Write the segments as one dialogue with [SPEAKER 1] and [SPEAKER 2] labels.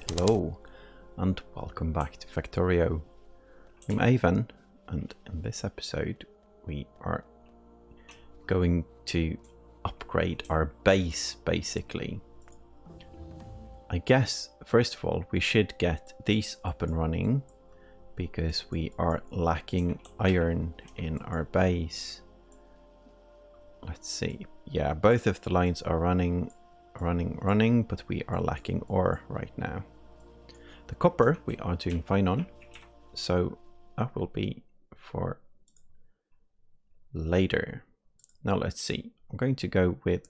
[SPEAKER 1] Hello and welcome back to Factorio. I'm Ivan, and in this episode we are going to upgrade our base basically. I guess first of all we should get these up and running because we are lacking iron in our base. Let's see. Yeah, both of the lines are running, but we are lacking ore right now. The copper we are doing fine on, so that will be for later. Now let's see. I'm going to go with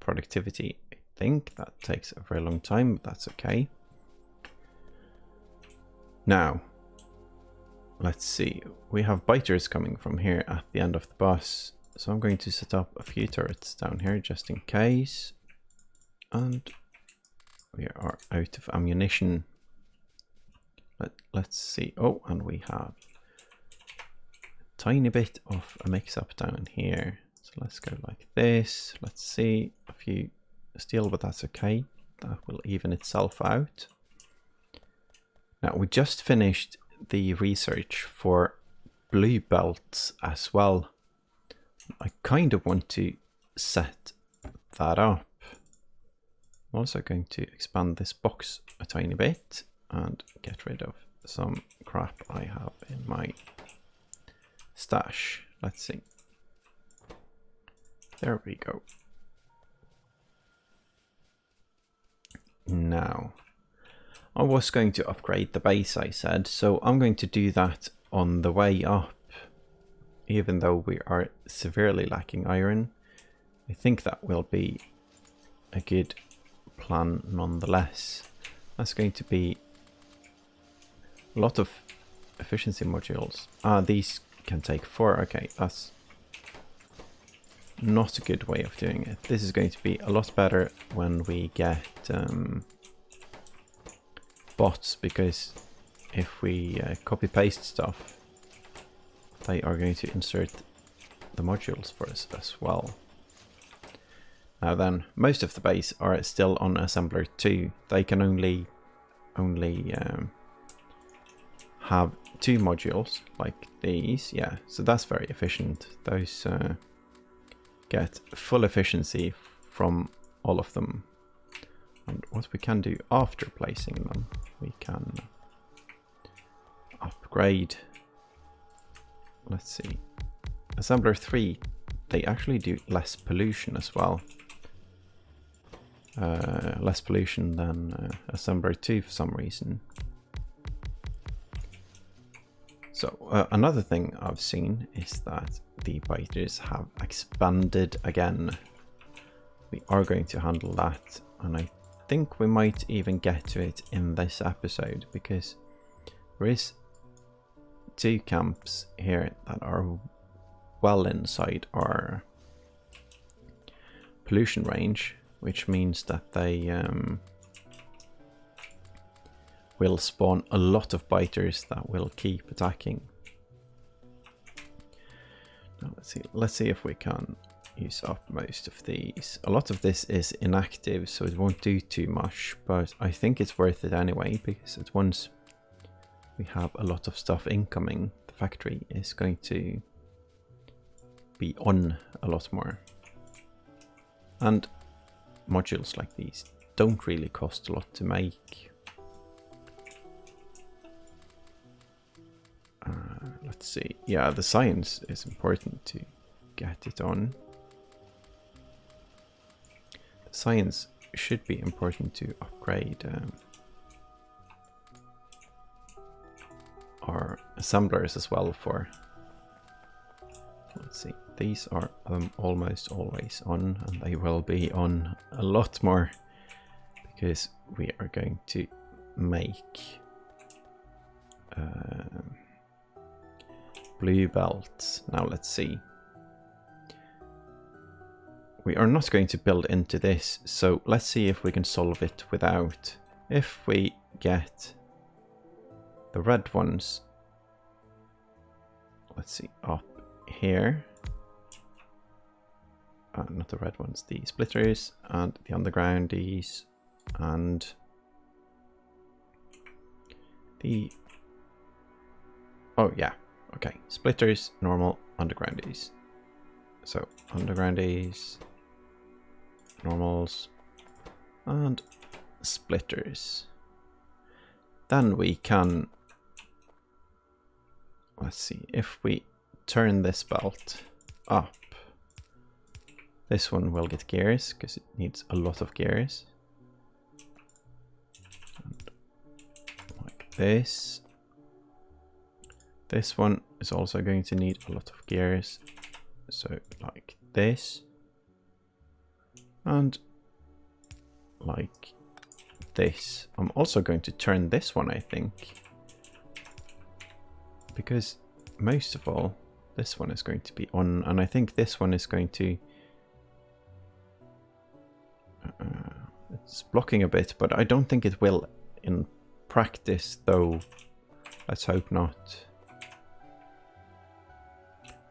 [SPEAKER 1] productivity. I think that takes a very long time, but that's okay. Now, let's see. We have biters coming from here at the end of the bus. So I'm going to set up a few turrets down here just in case. And we are out of ammunition. Let's see. Oh, and we have a tiny bit of a mix-up down here. So let's go like this. Let's see. A few steel, but that's okay. That will even itself out. Now, we just finished the research for blue belts as well. I kind of want to set that up. I'm also going to expand this box a tiny bit and get rid of some crap I have in my stash. Let's see. There we go. Now, I was going to upgrade the base, I said, so I'm going to do that on the way up. Even though we are severely lacking iron, I think that will be a good plan nonetheless. That's going to be a lot of efficiency modules. These can take 4. Okay, that's not a good way of doing it. This is going to be a lot better when we get bots, because if we copy paste stuff, they are going to insert the modules for us as well. Now then, most of the base are still on assembler 2. They can only have 2 modules like these. Yeah, so that's very efficient. Those get full efficiency from all of them. And what we can do after placing them, we can upgrade. Let's see. Assembler 3, they actually do less pollution as well. Less pollution than Assembler 2 for some reason. So another thing I've seen is that the biters have expanded again. We are going to handle that, and I think we might even get to it in this episode, because there is 2 camps here that are well inside our pollution range, which means that they will spawn a lot of biters that will keep attacking. Now let's see if we can use up most of these. A lot of this is inactive, so it won't do too much, but I think it's worth it anyway, because at once we have a lot of stuff incoming, the factory is going to be on a lot more. And modules like these don't really cost a lot to make. Let's see. Yeah, the science is important to get it on. The science should be important to upgrade our assemblers as well for. Let's see. These are almost always on, and they will be on a lot more because we are going to make blue belts. Now let's see. We are not going to build into this, so let's see if we can solve it without. If we get the red ones, let's see, up here. Not the red ones, the splitters and the undergroundies, and Oh yeah, okay. Splitters, normal, undergroundies. So undergroundies, normals, and splitters. Then we can, let's see, if we turn this belt up, this one will get gears because it needs a lot of gears. And like this. This one is also going to need a lot of gears. So like this. And like this. I'm also going to turn this one, I think. Because most of all, this one is going to be on. And I think this one is going to... it's blocking a bit, but I don't think it will in practice, though. Let's hope not.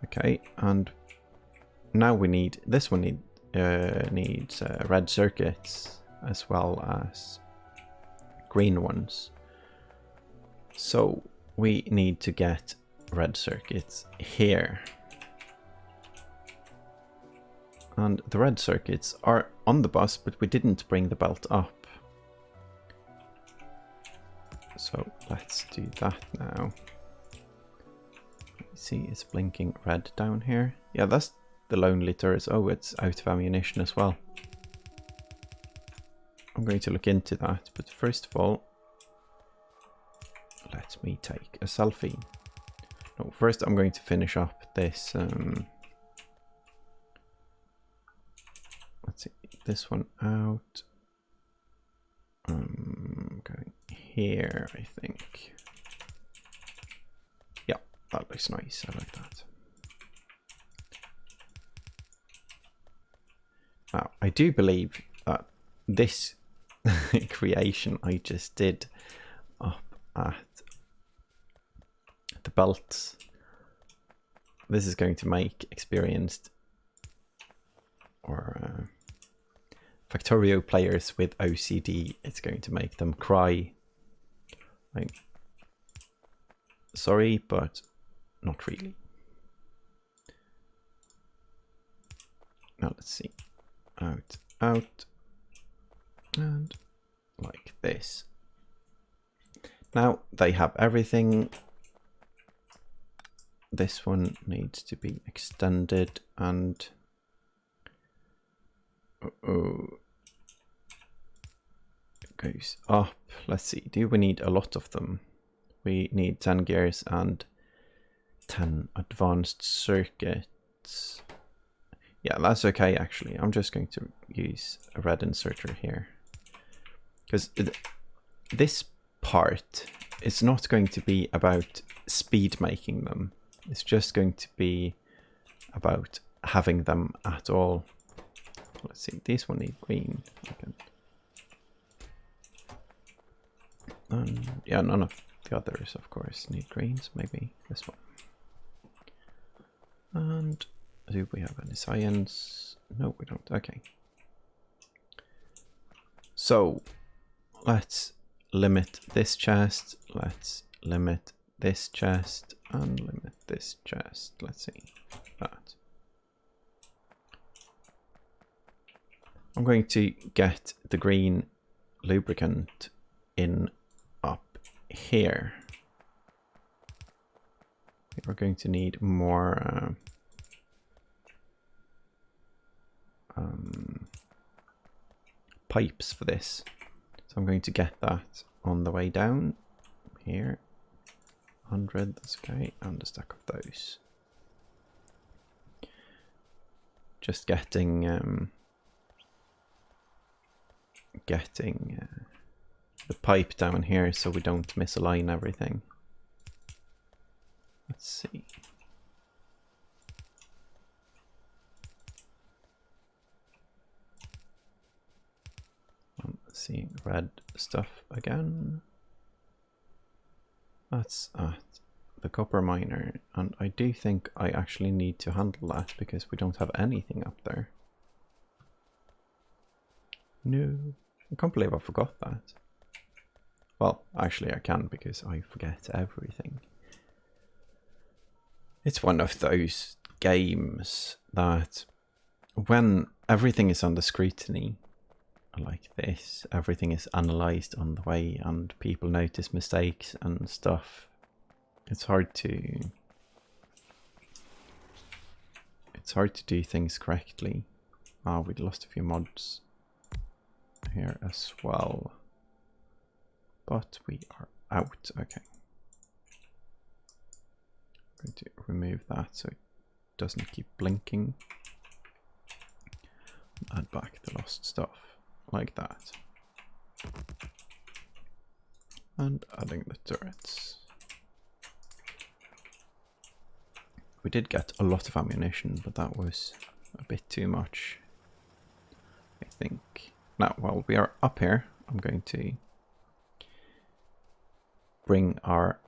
[SPEAKER 1] Okay, and now we need... this one needs red circuits as well as green ones. So we need to get red circuits here. And the red circuits are on the bus, but we didn't bring the belt up. So let's do that now. See, it's blinking red down here. Yeah, that's the lonely turret. Oh, it's out of ammunition as well. I'm going to look into that, but first of all, let me take a selfie. No, first I'm going to finish up this. Let's see, this one out. Going here, I think. Yeah, that looks nice. I like that. Now, I do believe that this creation I just did up at the belts, this is going to make experienced or Factorio players with OCD, it's going to make them cry. Like, sorry, but not really. Now let's see. Out, out, and like this. Now they have everything. This one needs to be extended and it goes up. Let's see, do we need a lot of them? We need 10 gears and 10 advanced circuits. Yeah, that's okay actually. I'm just going to use a red inserter here. Because this part is not going to be about speed making them. It's just going to be about having them at all. Let's see, these one need green. Yeah, none of the others, of course, need greens. Maybe this one. And do we have any science? No, we don't. Okay. So let's limit this chest. Let's limit this chest and limit this chest. Let's see that. I'm going to get the green lubricant in up here. We're going to need more pipes for this. So I'm going to get that on the way down here. 100, that's okay, and a stack of those. Just getting the pipe down here so we don't misalign everything. Let's see. I'm seeing red stuff again. That's at the copper miner, and I do think I actually need to handle that because we don't have anything up there. No, I can't believe I forgot that. Well, actually I can because I forget everything. It's one of those games that when everything is under scrutiny, like this, everything is analysed on the way and people notice mistakes and stuff, it's hard to do things correctly. We lost a few mods here as well, but we are out. Okay, I'm going to remove that so it doesn't keep blinking. Add back the lost stuff like that, and adding the turrets. We did get a lot of ammunition, but that was a bit too much, I think. Now, while we are up here, I'm going to bring our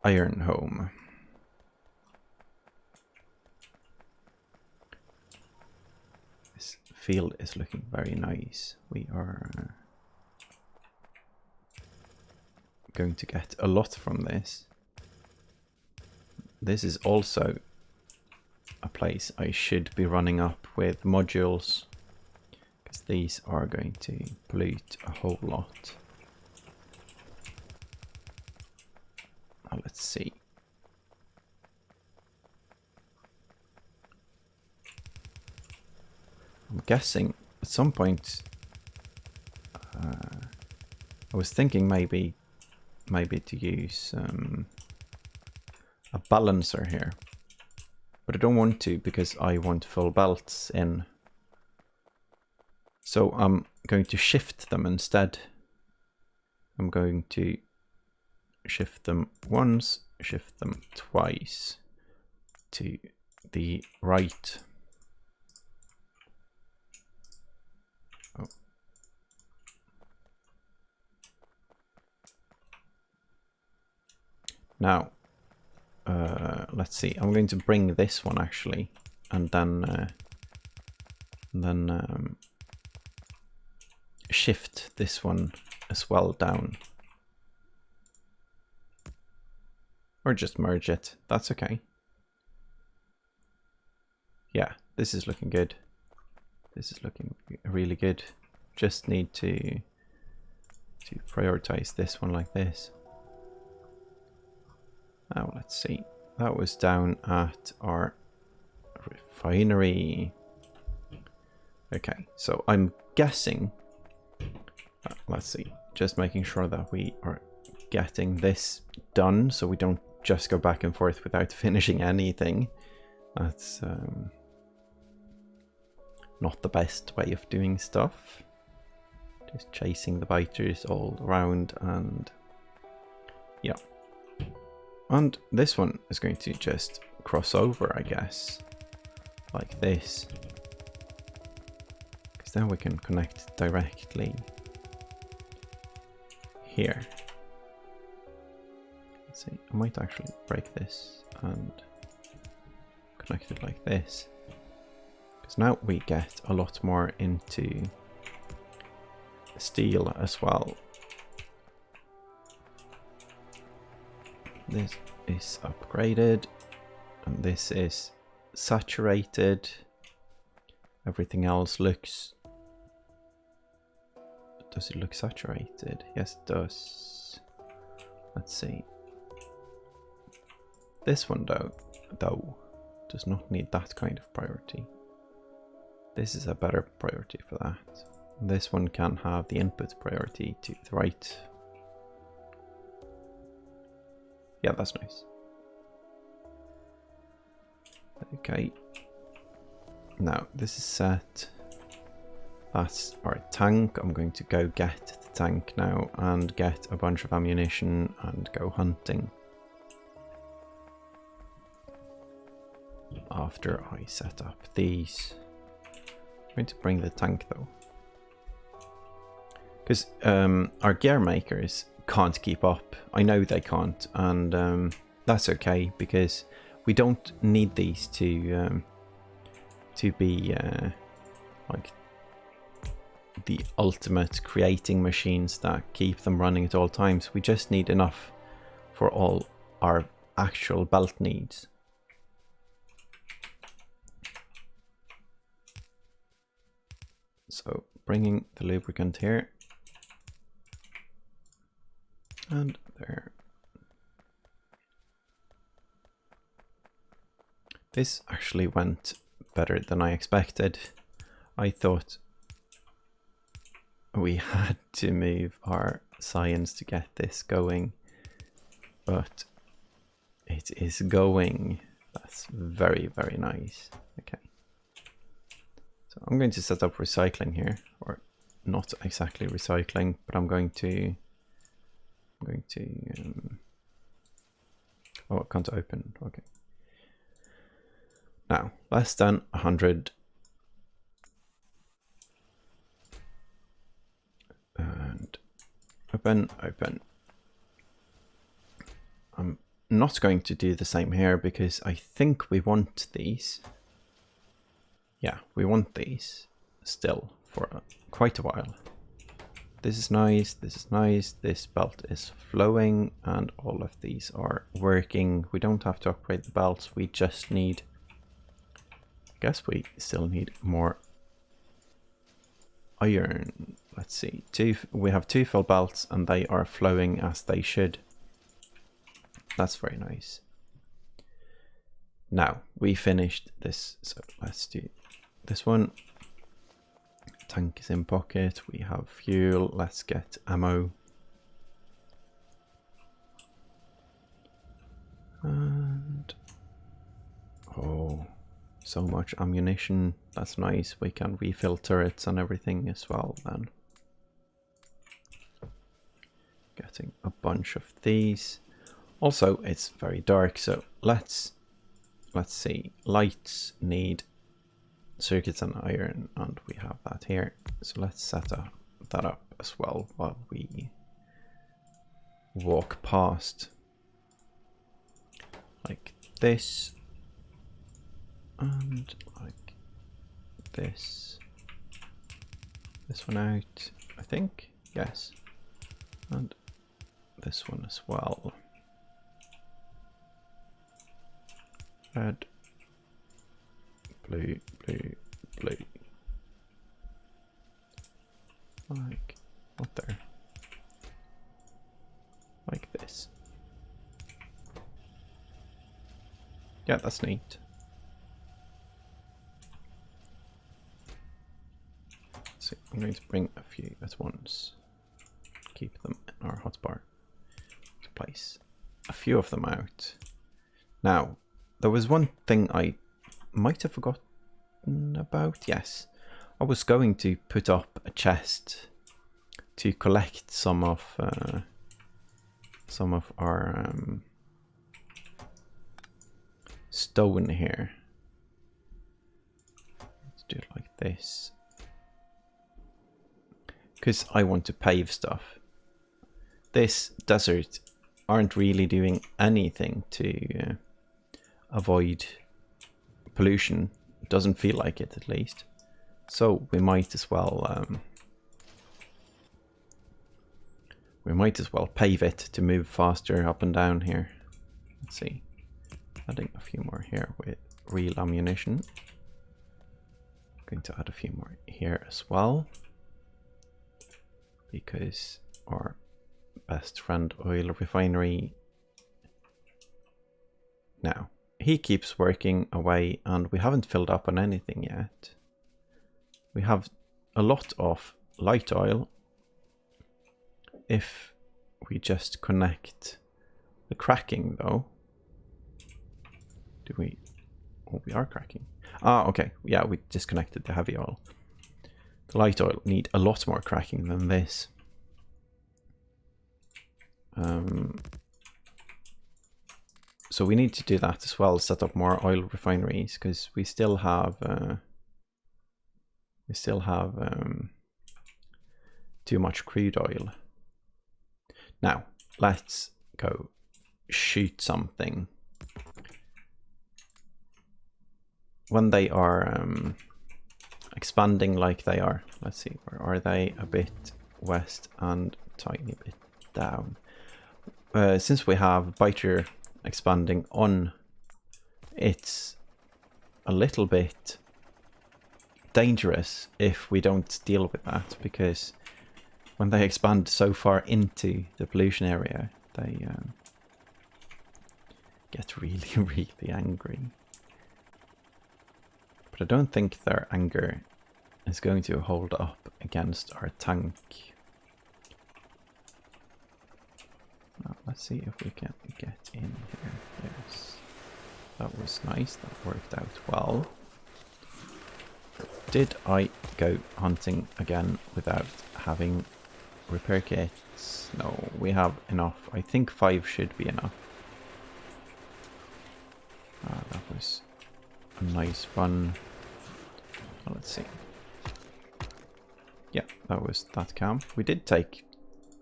[SPEAKER 1] iron home. This field is looking very nice. We are going to get a lot from this. This is also a place I should be running up with modules, because these are going to pollute a whole lot. Now let's see. I'm guessing at some point I was thinking maybe to use a balancer here, but I don't want to because I want full belts in. So I'm going to shift them instead. I'm going to shift them once, shift them twice to the right. Oh. Now, let's see. I'm going to bring this one actually, and then shift this one as well down, or just merge it. That's okay. Yeah, this is looking good. This is looking really good. Just need to prioritize this one like this. Now let's see. That was down at our refinery. Okay, so I'm guessing, let's see, just making sure that we are getting this done so we don't just go back and forth without finishing anything. That's not the best way of doing stuff. Just chasing the biters all around, and yeah. And this one is going to just cross over, I guess, like this. Because then we can connect directly here. Let's see, I might actually break this and connect it like this. Because now we get a lot more into steel as well. This is upgraded, and this is saturated. Everything else looks... Does it look saturated? Yes, it does. Let's see. This one though, does not need that kind of priority. This is a better priority for that. This one can have the input priority to the right. Yeah, that's nice. Okay. Now, this is set. That's our tank. I'm going to go get the tank now and get a bunch of ammunition and go hunting. After I set up these. I'm going to bring the tank though. Because our gear makers can't keep up. I know they can't, and that's okay because we don't need these to be like the ultimate creating machines that keep them running at all times. We just need enough for all our actual belt needs. So bringing the lubricant here and there. This actually went better than I expected. I thought we had to move our science to get this going, but it is going. That's very, very nice. Okay. So I'm going to set up recycling here, or not exactly recycling, but I'm going to oh, I can't open. Okay. Now, less than 100. And open, open. I'm not going to do the same here because I think we want these. Yeah, we want these still for quite a while. This is nice, this is nice, this belt is flowing, and all of these are working. We don't have to upgrade the belts, we just need... I guess we still need more iron. Let's see, we have 2 full belts and they are flowing as they should. That's very nice. Now, we finished this, so let's do this one. Tank is in pocket, we have fuel, let's get ammo. And... oh, so much ammunition, that's nice. We can refill turrets and everything as well then. Getting a bunch of these. Also, it's very dark, so let's see. Lights need circuits and iron, and we have that here. So let's set that up as well while we walk past. Like this. And like this. This one out, I think. Yes. And this one as well. Red, blue, blue, blue. Like, what there? Like this. Yeah, that's neat. So I'm going to bring a few at once. Keep them in our hotbar. To place a few of them out. Now, there was one thing I might have forgotten about. Yes, I was going to put up a chest to collect some of our stone here. Let's do it like this, because I want to pave stuff. This desert aren't really doing anything to avoid pollution. It doesn't feel like it, at least. So we might as well pave it to move faster up and down here. Let's see, adding a few more here with real ammunition. Going to add a few more here as well, because our best friend oil refinery, now he keeps working away and we haven't filled up on anything yet. We have a lot of light oil. If we just connect the cracking though, do we? Oh, we are cracking. Ah, okay. Yeah, we disconnected the heavy oil. The light oil need a lot more cracking than this. So we need to do that as well, set up more oil refineries, because we still have too much crude oil. Now let's go shoot something. When they are expanding like they are. Let's see, where are they? A bit west and tiny bit down. Since we have biter expanding on, it's a little bit dangerous if we don't deal with that, because when they expand so far into the pollution area, they get really, really angry. But I don't think their anger is going to hold up against our tank. Now, let's see if we can get in here. Yes, that was nice. That worked out well. Did I go hunting again without having repair kits? No, we have enough. I think 5 should be enough. That was a nice one. Well, let's see. Yeah, that was that camp. We did take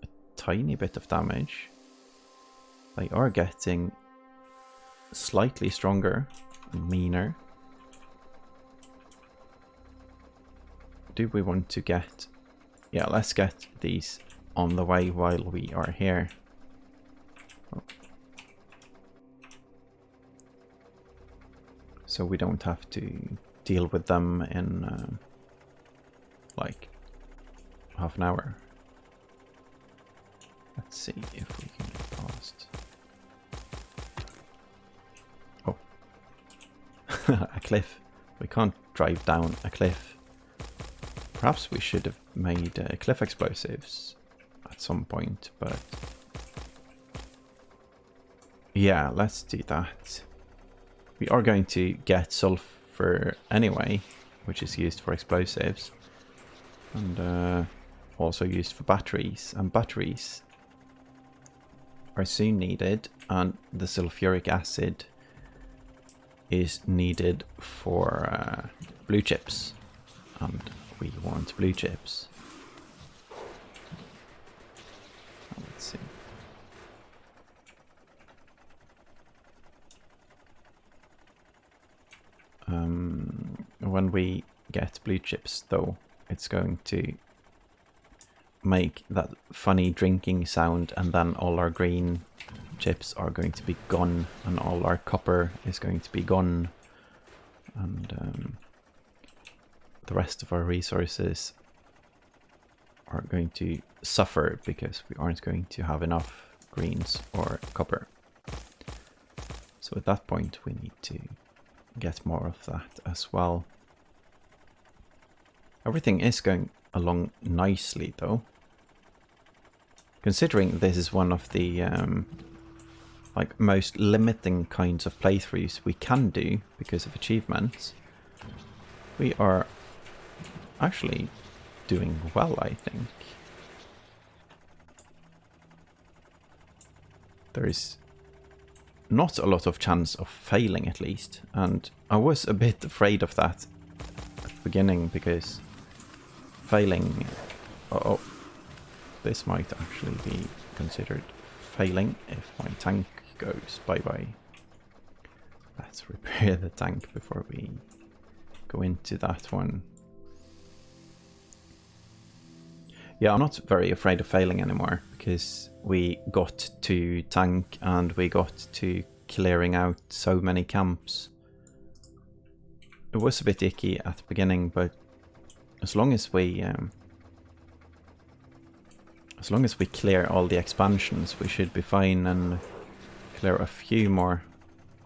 [SPEAKER 1] a tiny bit of damage. They are getting slightly stronger and meaner. Do we want to get... Yeah, let's get these on the way while we are here. Oh. So we don't have to deal with them in like half an hour. Let's see if we can get past. Oh. A cliff. We can't drive down a cliff. Perhaps we should have made cliff explosives at some point, but yeah, let's do that. We are going to get sulfur anyway, which is used for explosives, and also used for batteries. And batteries are soon needed, and the sulfuric acid is needed for blue chips, and we want blue chips. Let's see. When we get blue chips, though, it's going to make that funny drinking sound, and then all our green chips are going to be gone, and all our copper is going to be gone, and the rest of our resources are going to suffer because we aren't going to have enough greens or copper. So at that point we need to get more of that as well. Everything is going along nicely though. Considering this is one of the like most limiting kinds of playthroughs we can do because of achievements, we are actually doing well, I think. There is not a lot of chance of failing, at least, and I was a bit afraid of that at the beginning, because failing... oh, this might actually be considered failing if my tank goes bye-bye. Let's repair the tank before we go into that one. Yeah, I'm not very afraid of failing anymore, because we got to tank and we got to clearing out so many camps. It was a bit icky at the beginning, but as long as we clear all the expansions, we should be fine, and clear a few more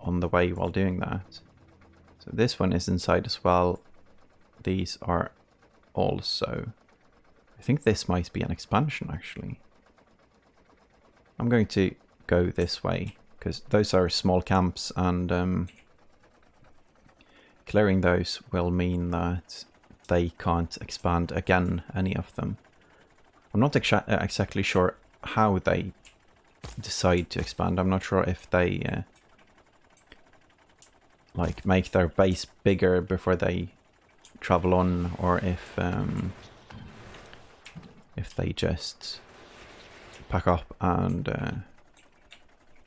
[SPEAKER 1] on the way while doing that. So this one is inside as well. These are also... I think this might be an expansion, actually. I'm going to go this way, because those are small camps, and clearing those will mean that they can't expand again, any of them. I'm not exactly sure how they decide to expand. I'm not sure if they like make their base bigger before they travel on, or if they just pack up and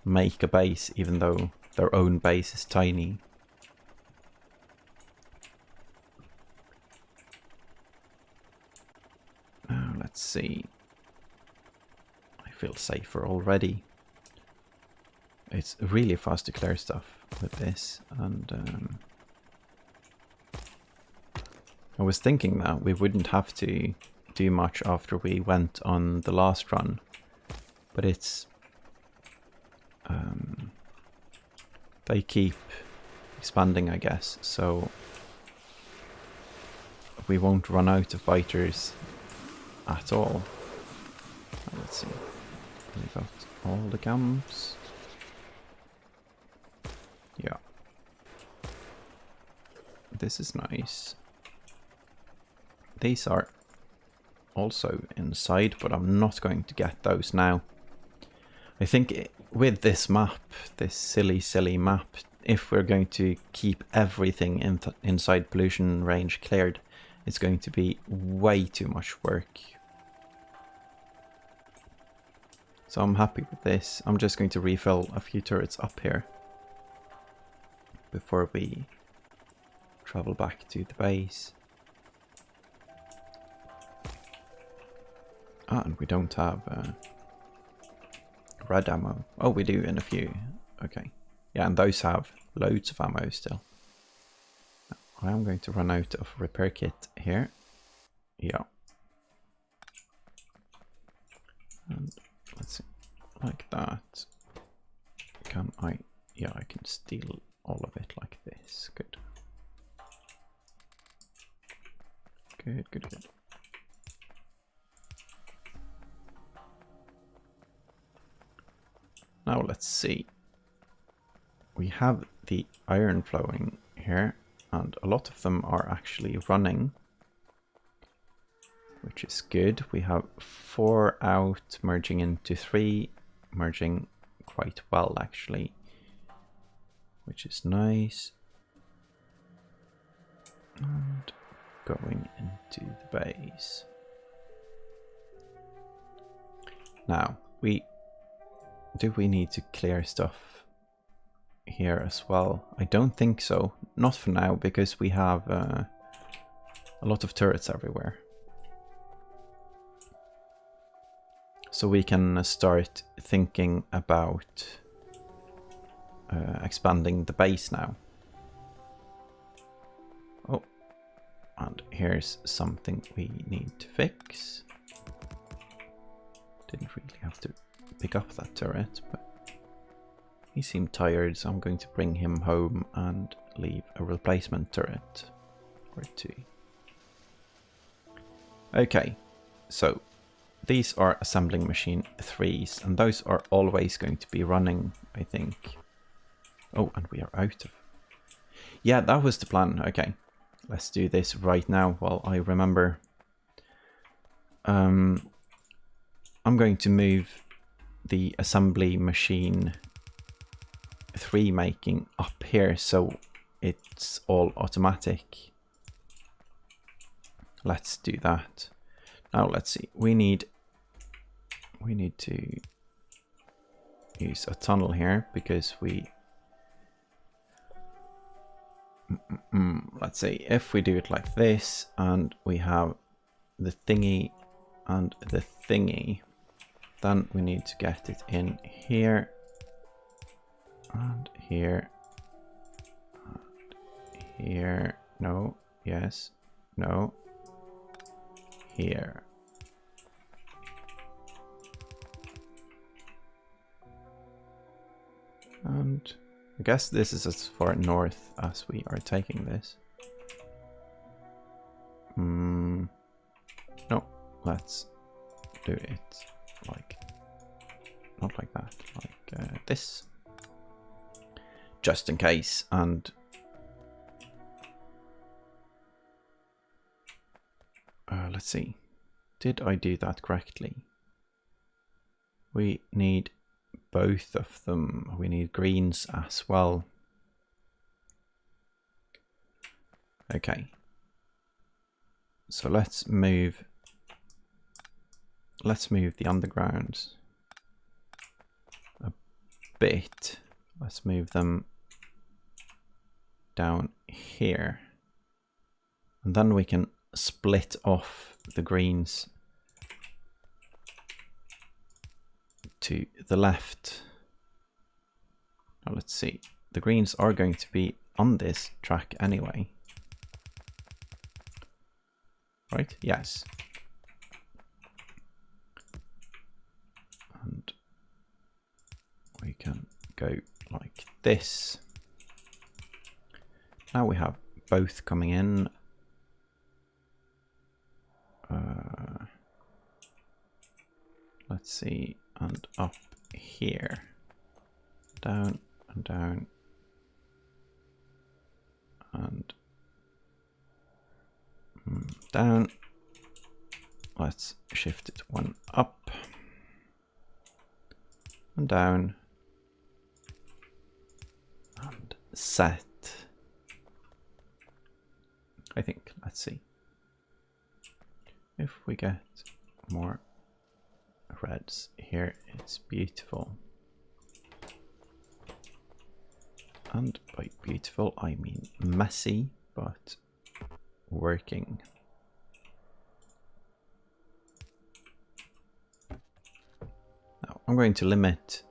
[SPEAKER 1] make a base, even though their own base is tiny. see. I feel safer already. It's really fast to clear stuff with this, and I was thinking that we wouldn't have to do much after we went on the last run, but it's they keep expanding, I guess, so we won't run out of fighters at all. Let's see, we got all the camps. Yeah, this is nice. These are also inside, but I'm not going to get those now. I think with this map, this silly map, if we're going to keep everything inside pollution range cleared, it's going to be way too much work. So I'm happy with this. I'm just going to refill a few turrets up here before we travel back to the base. Ah, and we don't have red ammo. Oh, we do in a few. Okay. Yeah, and those have loads of ammo still. I am going to run out of repair kit here. Yeah. And let's see. Like that. Can I? Yeah, I can steal all of it like this. Good. Good. Now let's see. We have the iron flowing here, and a lot of them are actually running, which is good. We have 4 out, merging into 3, merging quite well actually, which is nice. And going into the base. Now, do we need to clear stuff here as well? I don't think so. Not for now, because we have a lot of turrets everywhere. So we can start thinking about expanding the base now. Oh, and here's something we need to fix. Didn't really have to pick up that turret, but he seemed tired, so I'm going to bring him home and leave a replacement turret or 2. Okay, so these are assembling machine 3s, and those are always going to be running, I think. Oh, and we are out of... Yeah, that was the plan. Okay, let's do this right now while I remember. I'm going to move the assembly machine 3 making up here so it's all automatic. Let's do that. Now let's see. We need to use a tunnel here because we let's see, if we do it like this and we have the thingy and the thingy, then we need to get it in here and here and here. No, yes, no, here. And I guess this is as far north as we are taking this. No, let's do it like, not like that, like this, just in case. And let's see, did I do that correctly? We need both of them. We need greens as well. Okay, so let's move the undergrounds a bit. Let's move them down here, and then we can split off the greens to the left. Now let's see. The greens are going to be on this track anyway. Right? Yes. And we can go like this. Now we have both coming in. Let's see, and up here. Down and down. And down. Let's shift it one up and down and set. I think, let's see if we get more reds here. It's beautiful, and by beautiful I mean messy but working. Now I'm going to limit,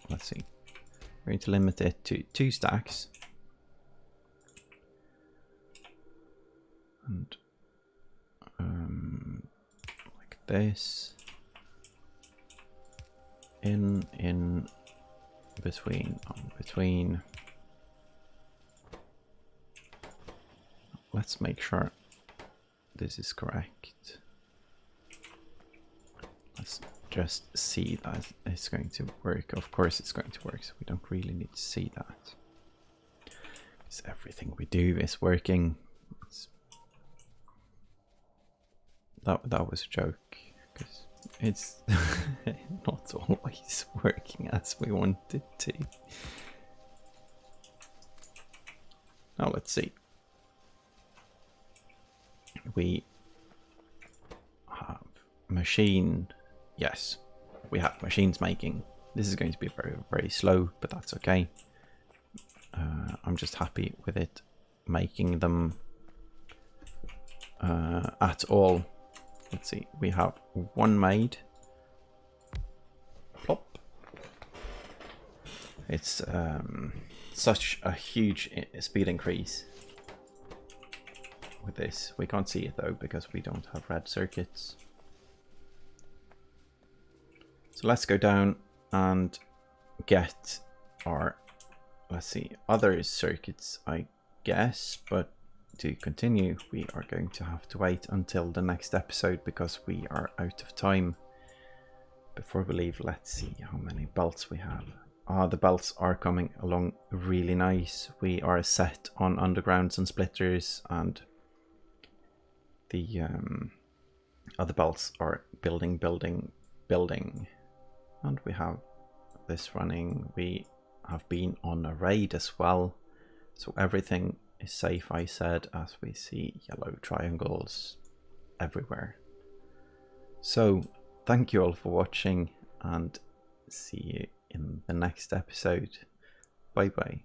[SPEAKER 1] let's see, I'm going to limit it to 2 stacks. And like this, in between, on between. Let's make sure this is correct. Let's just see that it's going to work. Of course it's going to work, so we don't really need to see that, because everything we do is working. That was a joke, because it's not always working as we want it to. Now let's see. We have machine. Yes, we have machines making. This is going to be very, very slow, but that's okay. I'm just happy with it making them at all. Let's see, we have 1 made. Plop. It's such a huge speed increase with this. We can't see it though because we don't have red circuits. So let's go down and get our, let's see, other circuits, I guess, but to continue we are going to have to wait until the next episode because we are out of time. Before we leave, let's see how many belts we have. The belts are coming along really nice. We are set on undergrounds and splitters, and the other belts are building. And we have this running. We have been on a raid as well, so everything is safe, I said, as we see yellow triangles everywhere. So thank you all for watching, and see you in the next episode. Bye bye.